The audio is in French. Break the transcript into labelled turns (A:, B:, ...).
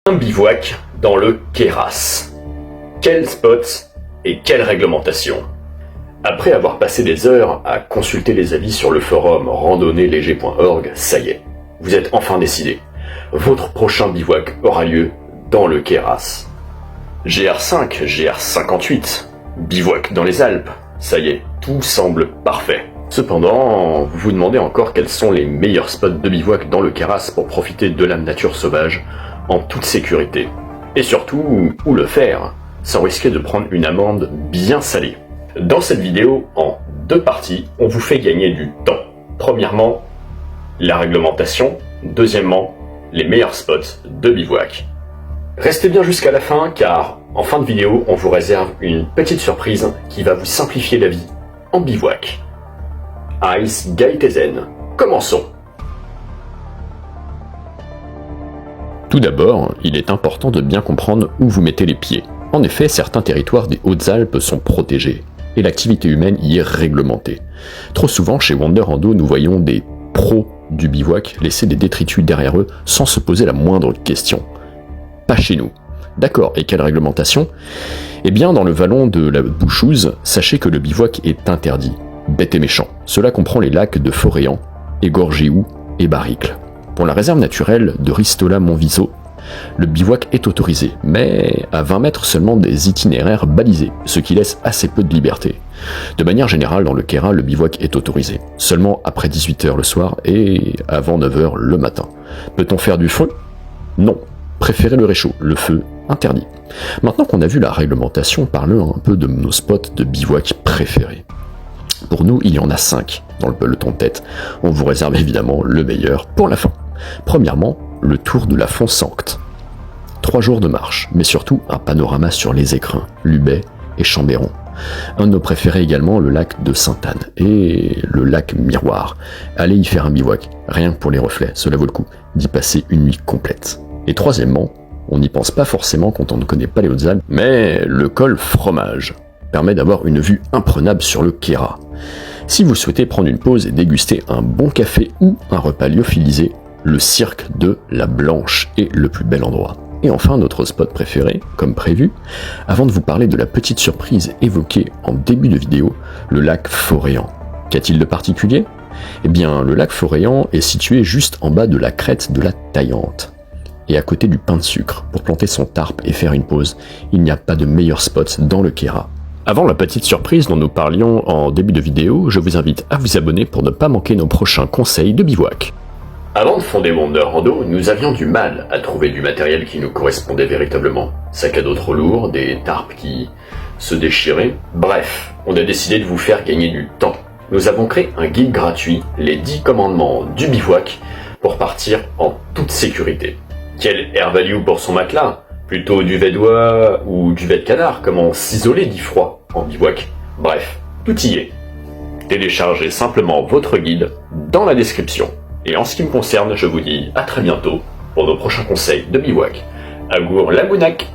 A: Un bivouac dans le Queyras. Quel spot et quelle réglementation? Après avoir passé des heures à consulter les avis sur le forum randonnéeléger.org, ça y est, vous êtes enfin décidé. Votre prochain bivouac aura lieu dans le Queyras. GR5, GR58, bivouac dans les Alpes, ça y est, tout semble parfait. Cependant, vous vous demandez encore quels sont les meilleurs spots de bivouac dans le Queyras pour profiter de la nature sauvage en toute sécurité. Et surtout, où le faire, sans risquer de prendre une amende bien salée. Dans cette vidéo, en 2 parties, on vous fait gagner du temps. Premièrement, la réglementation. Deuxièmement, les meilleurs spots de bivouac. Restez bien jusqu'à la fin, car en fin de vidéo, on vous réserve une petite surprise qui va vous simplifier la vie en bivouac. Ice Gaitezen. Commençons. Tout d'abord, il est important de bien comprendre où vous mettez les pieds. En effet, certains territoires des Hautes-Alpes sont protégés, et l'activité humaine y est réglementée. Trop souvent, chez Wander Rando, nous voyons des pros du bivouac laisser des détritus derrière eux sans se poser la moindre question. Pas chez nous. D'accord, et quelle réglementation? Eh bien, dans le vallon de la Bouchouze, sachez que le bivouac est interdit. Bête et méchant. Cela comprend les lacs de Foréan, Égorgéou et Baricle. Pour la réserve naturelle de Ristola-Montviso, le bivouac est autorisé, mais à 20 mètres seulement des itinéraires balisés, ce qui laisse assez peu de liberté. De manière générale, dans le Queyras, le bivouac est autorisé, seulement après 18h le soir et avant 9h le matin. Peut-on faire du feu? Non. Préférez le réchaud, le feu, interdit. Maintenant qu'on a vu la réglementation, parlons un peu de nos spots de bivouac préférés. Pour nous, il y en a 5 dans le peloton de tête. On vous réserve évidemment le meilleur pour la fin. Premièrement, le tour de la Font-Sancte. 3 jours de marche, mais surtout un panorama sur les écrins, Lubet et Chambéron. Un de nos préférés également, le lac de Sainte-Anne et le lac Miroir. Allez y faire un bivouac, rien que pour les reflets, cela vaut le coup d'y passer une nuit complète. Et troisièmement, on n'y pense pas forcément quand on ne connaît pas les Hautes-Alpes, mais le col Fromage permet d'avoir une vue imprenable sur le Queyras. Si vous souhaitez prendre une pause et déguster un bon café ou un repas lyophilisé, le cirque de la Blanche est le plus bel endroit. Et enfin, notre spot préféré, comme prévu, avant de vous parler de la petite surprise évoquée en début de vidéo, le lac Foréan. Qu'a-t-il de particulier? Eh bien, le lac Foréan est situé juste en bas de la crête de la Taillante, et à côté du pain de sucre. Pour planter son tarp et faire une pause, il n'y a pas de meilleur spot dans le Queyras. Avant la petite surprise dont nous parlions en début de vidéo, je vous invite à vous abonner pour ne pas manquer nos prochains conseils de bivouac. Avant de fonder Wander Rando, nous avions du mal à trouver du matériel qui nous correspondait véritablement. Sac à dos trop lourds, des tarpes qui se déchiraient. Bref, on a décidé de vous faire gagner du temps. Nous avons créé un guide gratuit, les 10 commandements du bivouac, pour partir en toute sécurité. Quel air value pour son matelas? Plutôt duvet d'oie ou duvet de canard? Comment s'isoler du froid en bivouac? Bref, tout y est. Téléchargez simplement votre guide dans la description. Et en ce qui me concerne, je vous dis à très bientôt pour nos prochains conseils de bivouac. Agour la Gounac!